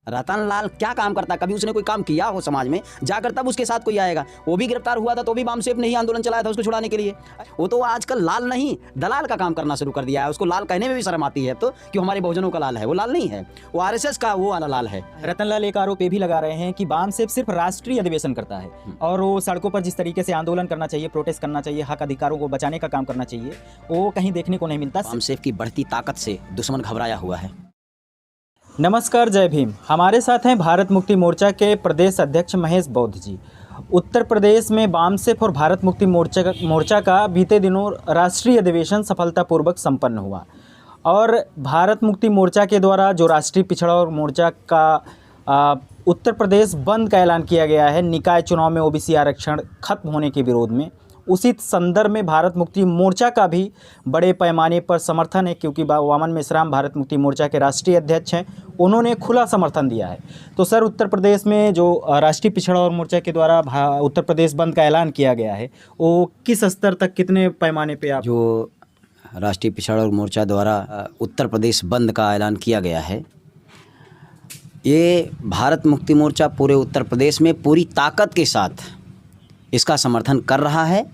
रतन लाल क्या काम करता है? कभी उसने कोई काम किया हो समाज में, जाकर तब उसके साथ कोई आएगा। वो भी गिरफ्तार हुआ था तो भी वामसेफ ने ही आंदोलन चलाया था उसको छुड़ाने के लिए। वो तो आजकल लाल नहीं दलाल का काम करना शुरू कर दिया है। उसको लाल कहने में भी शर्म आती है तो कि हमारे बहुजनों का लाल है। वो लाल नहीं है, वो आरएसएस का वो वाला लाल है। रतन लाल एक आरोप ये भी लगा रहे हैं कि वामसेफ सिर्फ राष्ट्रीय अधिवेशन करता है और वो सड़कों पर जिस तरीके से आंदोलन करना चाहिए, प्रोटेस्ट करना चाहिए, हक अधिकारों को बचाने का काम करना चाहिए, वो कहीं देखने को नहीं मिलता। वामसेफ की बढ़ती ताकत से दुश्मन घबराया हुआ है। नमस्कार, जय भीम। हमारे साथ हैं भारत मुक्ति मोर्चा के प्रदेश अध्यक्ष महेश बौद्ध जी। उत्तर प्रदेश में वामसेफ और भारत मुक्ति मोर्चा का बीते दिनों राष्ट्रीय अधिवेशन सफलतापूर्वक संपन्न हुआ और भारत मुक्ति मोर्चा के द्वारा जो राष्ट्रीय पिछड़ा और मोर्चा का उत्तर प्रदेश बंद का ऐलान किया गया है निकाय चुनाव में ओबीसी आरक्षण खत्म होने के विरोध में, उसी संदर्भ में भारत मुक्ति मोर्चा का भी बड़े पैमाने पर समर्थन है, क्योंकि वामन मेश्राम भारत मुक्ति मोर्चा के राष्ट्रीय अध्यक्ष हैं। उन्होंने खुला समर्थन दिया है। तो सर, उत्तर प्रदेश में जो राष्ट्रीय पिछड़ा और मोर्चा के द्वारा उत्तर प्रदेश बंद का ऐलान किया गया है, वो किस स्तर तक, कितने पैमाने पे आप जो राष्ट्रीय पिछड़ा और मोर्चा द्वारा उत्तर प्रदेश बंद का ऐलान किया गया है, ये भारत मुक्ति मोर्चा पूरे उत्तर प्रदेश में पूरी ताकत के साथ इसका समर्थन कर रहा है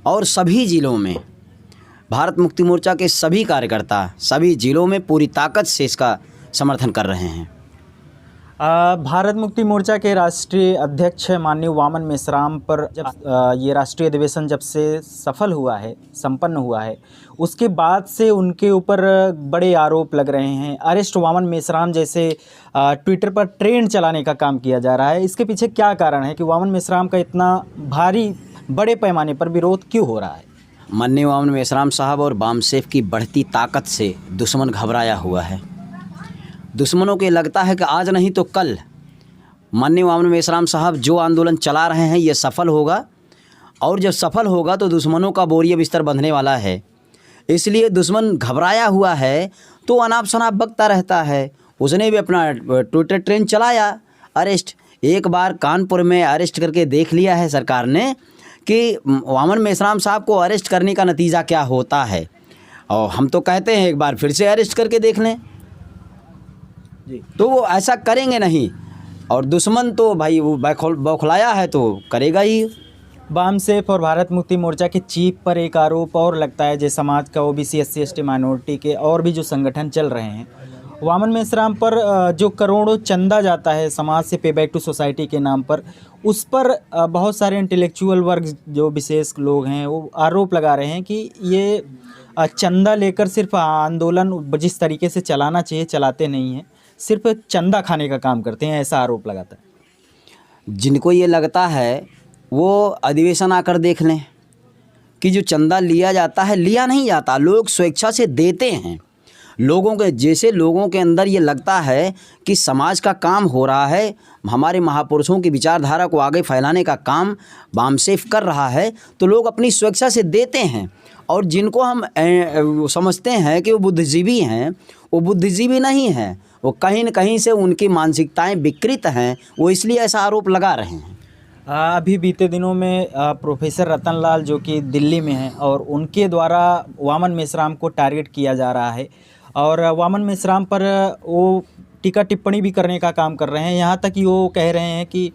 और सभी ज़िलों में भारत मुक्ति मोर्चा के सभी कार्यकर्ता सभी ज़िलों में पूरी ताकत से इसका समर्थन कर रहे हैं। भारत मुक्ति मोर्चा के राष्ट्रीय अध्यक्ष माननीय वामन मेश्राम पर जब ये राष्ट्रीय अधिवेशन जब से सफल हुआ है, संपन्न हुआ है, उसके बाद से उनके ऊपर बड़े आरोप लग रहे हैं। अरेस्ट वामन मेश्राम जैसे ट्विटर पर ट्रेंड चलाने का काम किया जा रहा है। इसके पीछे क्या कारण है कि वामन मेश्राम का इतना भारी बड़े पैमाने पर विरोध क्यों हो रहा है? माननीय वामन मेश्राम साहब और वामसेफ की बढ़ती ताकत से दुश्मन घबराया हुआ है। दुश्मनों को लगता है कि आज नहीं तो कल माननीय वामन मेश्राम साहब जो आंदोलन चला रहे हैं ये सफल होगा, और जब सफल होगा तो दुश्मनों का बोरिया बिस्तर बंधने वाला है। इसलिए दुश्मन घबराया हुआ है तो अनाप शनाप बकता रहता है। उसने भी अपना ट्विटर ट्रेंड चलाया, अरेस्ट। एक बार कानपुर में अरेस्ट करके देख लिया है सरकार ने कि वामन मेश्राम साहब को अरेस्ट करने का नतीजा क्या होता है, और हम तो कहते हैं एक बार फिर से अरेस्ट करके देख लें। तो वो ऐसा करेंगे नहीं, और दुश्मन तो भाई वो बौखलाया है तो करेगा ही। वामसेफ और भारत मुक्ति मोर्चा के चीफ पर एक आरोप और लगता है, जैसे समाज का ओबीसी एससी एसटी माइनॉरिटी के और भी जो संगठन चल रहे हैं, वामन मेश्राम पर जो करोड़ों चंदा जाता है समाज से पे बैक टू सोसाइटी के नाम पर, उस पर बहुत सारे इंटेलेक्चुअल वर्ग जो विशेष लोग हैं वो आरोप लगा रहे हैं कि ये चंदा लेकर सिर्फ आंदोलन जिस तरीके से चलाना चाहिए चलाते नहीं हैं, सिर्फ चंदा खाने का काम करते हैं, ऐसा आरोप लगाता है। जिनको ये लगता है वो अधिवेशन आकर देख लें कि जो चंदा लिया जाता है, लिया नहीं जाता, लोग स्वेच्छा से देते हैं। लोगों के जैसे लोगों के अंदर ये लगता है कि समाज का काम हो रहा है, हमारे महापुरुषों की विचारधारा को आगे फैलाने का काम वामसेफ कर रहा है, तो लोग अपनी स्वेच्छा से देते हैं। और जिनको हम समझते हैं कि वो बुद्धिजीवी हैं, वो बुद्धिजीवी नहीं हैं, वो कहीं न कहीं से उनकी मानसिकताएं विकृत हैं, वो इसलिए ऐसा आरोप लगा रहे हैं। अभी बीते दिनों में प्रोफेसर रतन लाल जो कि दिल्ली में हैं और उनके द्वारा वामन मेश्राम को टारगेट किया जा रहा है और वामन मेश्राम पर वो टीका टिप्पणी भी करने का काम कर रहे हैं। यहाँ तक कि वो कह रहे हैं कि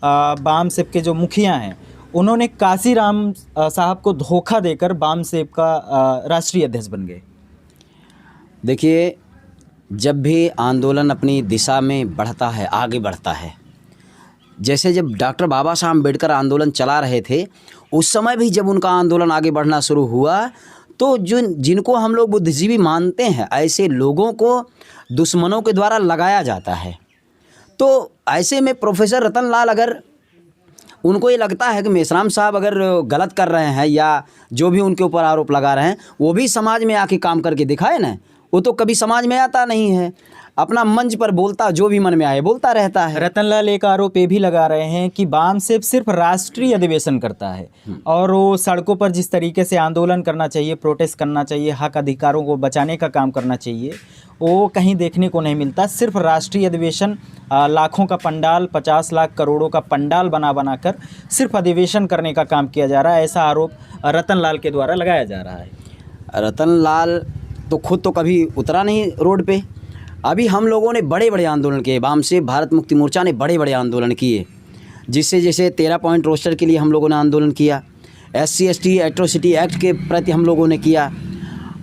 वामसेफ के जो मुखिया हैं उन्होंने काशीराम साहब को धोखा देकर वामसेफ का राष्ट्रीय अध्यक्ष बन गए। देखिए, जब भी आंदोलन अपनी दिशा में बढ़ता है, आगे बढ़ता है, जैसे जब डॉक्टर बाबा साहब अम्बेडकर आंदोलन चला रहे थे, उस समय भी जब उनका आंदोलन आगे बढ़ना शुरू हुआ तो जिनको हम लोग बुद्धिजीवी मानते हैं, ऐसे लोगों को दुश्मनों के द्वारा लगाया जाता है। तो ऐसे में प्रोफेसर रतन लाल, अगर उनको ये लगता है कि मेश्राम साहब अगर गलत कर रहे हैं या जो भी उनके ऊपर आरोप लगा रहे हैं, वो भी समाज में आके काम करके दिखाए ना। वो तो कभी समाज में आता नहीं है, अपना मंच पर बोलता, जो भी मन में आए बोलता रहता है। रतन लाल एक आरोप ये भी लगा रहे हैं कि वामसेफ सिर्फ राष्ट्रीय अधिवेशन करता है और वो सड़कों पर जिस तरीके से आंदोलन करना चाहिए, प्रोटेस्ट करना चाहिए, हक अधिकारों को बचाने का काम करना चाहिए, वो कहीं देखने को नहीं मिलता। सिर्फ राष्ट्रीय अधिवेशन, लाखों का पंडाल, 50 लाख करोड़ों का पंडाल बना कर सिर्फ अधिवेशन करने का काम किया जा रहा है, ऐसा आरोप रतन लाल के द्वारा लगाया जा रहा है। रतन लाल तो खुद तो कभी उतरा नहीं रोड पे, अभी हम लोगों ने बड़े बड़े आंदोलन किए, वाम से भारत मुक्ति मोर्चा ने बड़े बड़े आंदोलन किए, जिससे जैसे 13 पॉइंट रोस्टर के लिए हम लोगों ने आंदोलन किया, SC/ST एट्रोसिटी एक्ट के प्रति हम लोगों ने किया,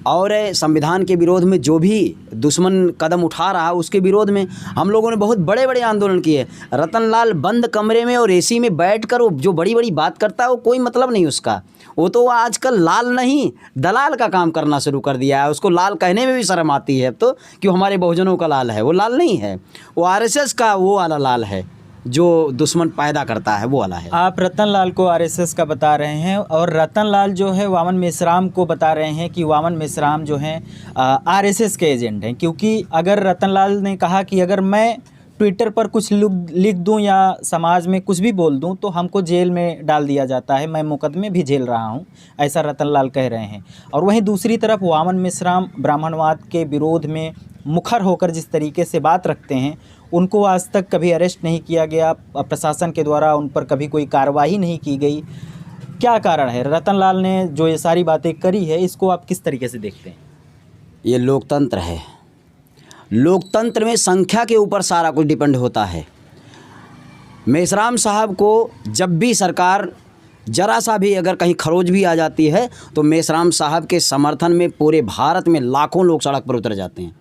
और संविधान के विरोध में जो भी दुश्मन कदम उठा रहा है उसके विरोध में हम लोगों ने बहुत बड़े बड़े आंदोलन किए। रतन लाल बंद कमरे में और AC में बैठकर वो जो बड़ी बड़ी बात करता है वो कोई मतलब नहीं उसका। वो तो आजकल लाल नहीं दलाल का काम करना शुरू कर दिया है। उसको लाल कहने में भी शर्म आती है अब तो, कि हमारे बहुजनों का लाल है। वो लाल नहीं है, वो RSS का वो वाला लाल है जो दुश्मन पैदा करता है, वो वाला है। आप रतन लाल को RSS का बता रहे हैं और रतन लाल जो है वामन मेश्राम को बता रहे हैं कि वामन मेश्राम जो हैं RSS के एजेंट हैं, क्योंकि अगर रतन लाल ने कहा कि अगर मैं ट्विटर पर कुछ लिख दूं या समाज में कुछ भी बोल दूं तो हमको जेल में डाल दिया जाता है, मैं मुकदमे भी झेल रहा हूं, ऐसा रतन लाल कह रहे हैं। और वहीं दूसरी तरफ वामन मेश्राम ब्राह्मणवाद के विरोध में मुखर होकर जिस तरीके से बात रखते हैं, उनको आज तक कभी अरेस्ट नहीं किया गया, प्रशासन के द्वारा उन पर कभी कोई कार्रवाई नहीं की गई। क्या कारण है? रतन लाल ने जो ये सारी बातें करी है, इसको आप किस तरीके से देखते हैं? ये लोकतंत्र है। लोकतंत्र में संख्या के ऊपर सारा कुछ डिपेंड होता है। मेश्राम साहब को जब भी सरकार जरा सा भी अगर कहीं खरोच भी आ जाती है तो मेश्राम साहब के समर्थन में पूरे भारत में लाखों लोग सड़क पर उतर जाते हैं।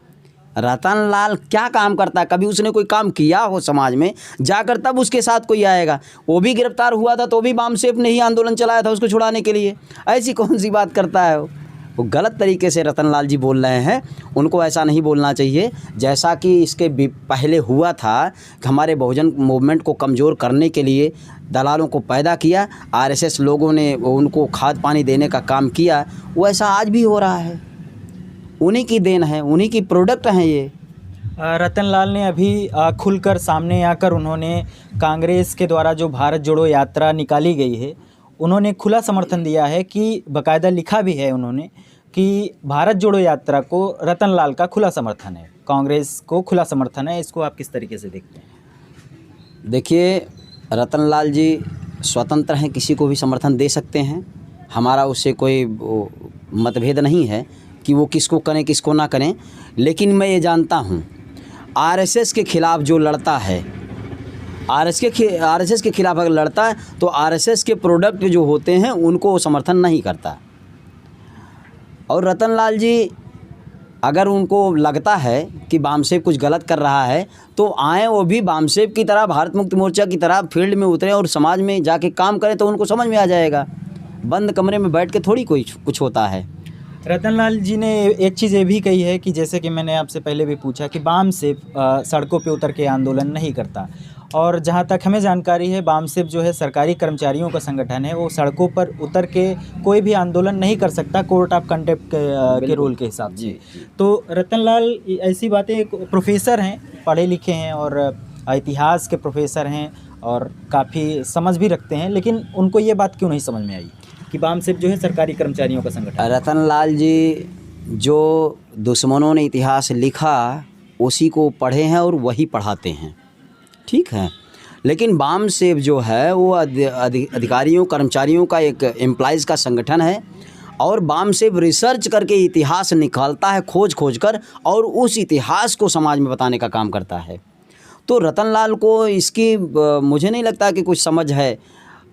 रतन लाल क्या काम करता है? कभी उसने कोई काम किया हो समाज में जाकर, तब उसके साथ कोई आएगा। वो भी गिरफ्तार हुआ था तो भी वामसेफ ने ही आंदोलन चलाया था उसको छुड़ाने के लिए। ऐसी कौन सी बात करता है वो गलत तरीके से रतन लाल जी बोल रहे हैं। उनको ऐसा नहीं बोलना चाहिए जैसा कि इसके पहले हुआ था कि हमारे बहुजन मूवमेंट को कमज़ोर करने के लिए दलालों को पैदा किया, RSS लोगों ने उनको खाद पानी देने का काम किया। वो ऐसा आज भी हो रहा है, उन्हीं की देन है, उन्हीं की प्रोडक्ट हैं ये। रतन लाल ने अभी खुलकर सामने आकर उन्होंने कांग्रेस के द्वारा जो भारत जोड़ो यात्रा निकाली गई है, उन्होंने खुला समर्थन दिया है कि बाकायदा लिखा भी है उन्होंने कि भारत जोड़ो यात्रा को रतन लाल का खुला समर्थन है, कांग्रेस को खुला समर्थन है। इसको आप किस तरीके से देखते हैं? देखिए, रतन लाल जी स्वतंत्र हैं, किसी को भी समर्थन दे सकते हैं। हमारा उससे कोई मतभेद नहीं है कि वो किसको करें किसको ना करें। लेकिन मैं ये जानता हूँ RSS के ख़िलाफ़ जो लड़ता है, RSS के ख़िलाफ़ अगर लड़ता है तो RSS के प्रोडक्ट जो होते हैं उनको समर्थन नहीं करता। और रतन लाल जी अगर उनको लगता है कि वामसेफ कुछ गलत कर रहा है तो आएँ, वो भी वामसेफ की तरह भारत मुक्ति मोर्चा की तरह फील्ड में उतरें और समाज में जाके काम करें, तो उनको समझ में आ जाएगा। बंद कमरे में बैठ के थोड़ी कोई कुछ होता है। रतन लाल जी ने एक चीज़ ये भी कही है कि जैसे कि मैंने आपसे पहले भी पूछा कि वामसेफ सड़कों पे उतर के आंदोलन नहीं करता, और जहाँ तक हमें जानकारी है वामसेफ जो है सरकारी कर्मचारियों का संगठन है, वो सड़कों पर उतर के कोई भी आंदोलन नहीं कर सकता कोर्ट ऑफ कंटेम्प्ट के रूल के हिसाब से। तो रतन लाल ऐसी बातें, एक प्रोफेसर हैं, पढ़े लिखे हैं और इतिहास के प्रोफेसर हैं और काफ़ी समझ भी रखते हैं, लेकिन उनको ये बात क्यों नहीं समझ में आई कि वामसेफ जो है सरकारी कर्मचारियों का संगठन? रतन लाल जी जो दुश्मनों ने इतिहास लिखा उसी को पढ़े हैं और वही पढ़ाते हैं, ठीक है। लेकिन वामसेफ जो है वो अधिकारियों कर्मचारियों का एक एम्प्लॉइज़ का संगठन है, और वामसेफ रिसर्च करके इतिहास निकालता है खोज कर, और उस इतिहास को समाज में बताने का काम करता है। तो रतन लाल को इसकी मुझे नहीं लगता कि कुछ समझ है।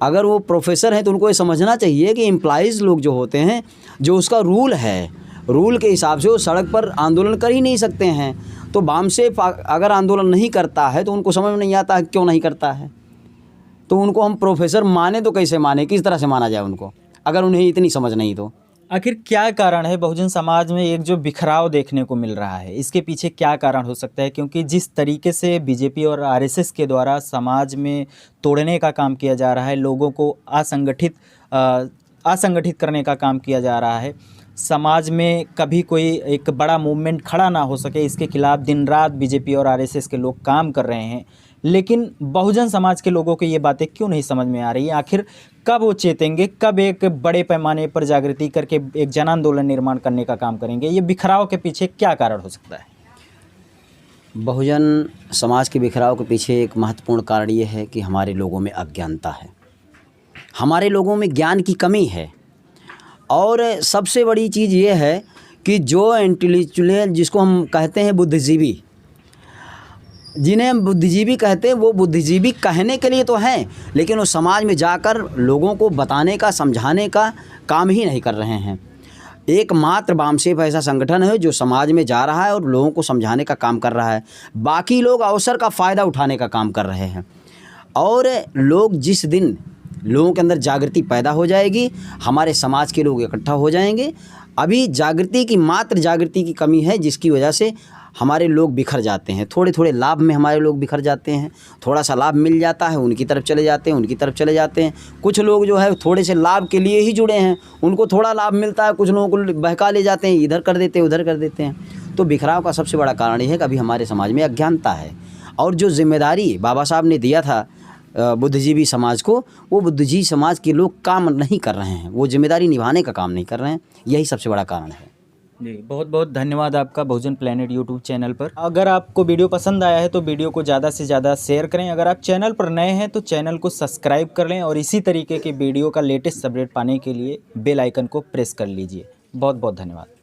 अगर वो प्रोफेसर हैं तो उनको ये समझना चाहिए कि एम्प्लॉइज़ लोग जो होते हैं, जो उसका रूल है, रूल के हिसाब से वो सड़क पर आंदोलन कर ही नहीं सकते हैं। तो वामसेफ अगर आंदोलन नहीं करता है तो उनको समझ में नहीं आता है क्यों नहीं करता है। तो उनको हम प्रोफेसर माने तो कैसे माने, किस तरह से माना जाए उनको, अगर उन्हें इतनी समझ नहीं तो। आखिर क्या कारण है बहुजन समाज में एक जो बिखराव देखने को मिल रहा है, इसके पीछे क्या कारण हो सकता है? क्योंकि जिस तरीके से बीजेपी और RSS के द्वारा समाज में तोड़ने का काम किया जा रहा है, लोगों को असंगठित करने का काम किया जा रहा है, समाज में कभी कोई एक बड़ा मूवमेंट खड़ा ना हो सके, इसके खिलाफ दिन रात बीजेपी और RSS के लोग काम कर रहे हैं। लेकिन बहुजन समाज के लोगों को ये बातें क्यों नहीं समझ में आ रही हैं? आखिर कब वो चेतेंगे, कब एक बड़े पैमाने पर जागृति करके एक जन आंदोलन निर्माण करने का काम करेंगे? ये बिखराव के पीछे क्या कारण हो सकता है? बहुजन समाज के बिखराव के पीछे एक महत्वपूर्ण कारण ये है कि हमारे लोगों में अज्ञानता है, हमारे लोगों में ज्ञान की कमी है। और सबसे बड़ी चीज़ ये है कि जो इंटेलेक्चुअल जिसको हम कहते हैं बुद्धिजीवी, जिन्हें हम बुद्धिजीवी कहते हैं वो बुद्धिजीवी कहने के लिए तो हैं, लेकिन वो समाज में जाकर लोगों को बताने का, समझाने का काम ही नहीं कर रहे हैं। एकमात्र वामसेफ ऐसा संगठन है जो समाज में जा रहा है और लोगों को समझाने का काम कर रहा है। बाकी लोग अवसर का फ़ायदा उठाने का काम कर रहे हैं। और लोग जिस दिन लोगों के अंदर जागृति पैदा हो जाएगी, हमारे समाज के लोग इकट्ठा हो जाएंगे। अभी मात्र जागृति की कमी है, जिसकी वजह से हमारे लोग बिखर जाते हैं। थोड़े थोड़े लाभ में हमारे लोग बिखर जाते हैं। थोड़ा सा लाभ मिल जाता है, उनकी तरफ चले जाते हैं, कुछ लोग जो है थोड़े से लाभ के लिए ही जुड़े हैं, उनको थोड़ा लाभ मिलता है, कुछ लोगों को बहका ले जाते हैं, इधर कर देते हैं, उधर कर देते हैं। तो बिखराव का सबसे बड़ा कारण ये है कि अभी हमारे समाज में अज्ञानता है। और जो जिम्मेदारी बाबा साहब ने दिया था बुद्धिजीवी समाज को, वो बुद्धिजीवी समाज के लोग काम नहीं कर रहे हैं, वो जिम्मेदारी निभाने का काम नहीं कर रहे हैं। यही सबसे बड़ा कारण है। जी, बहुत बहुत धन्यवाद आपका बहुजन प्लेनेट यूट्यूब चैनल पर। अगर आपको वीडियो पसंद आया है तो वीडियो को ज़्यादा से ज़्यादा शेयर करें। अगर आप चैनल पर नए हैं तो चैनल को सब्सक्राइब कर लें और इसी तरीके के वीडियो का लेटेस्ट अपडेट पाने के लिए बेल आइकन को प्रेस कर लीजिए। बहुत बहुत धन्यवाद।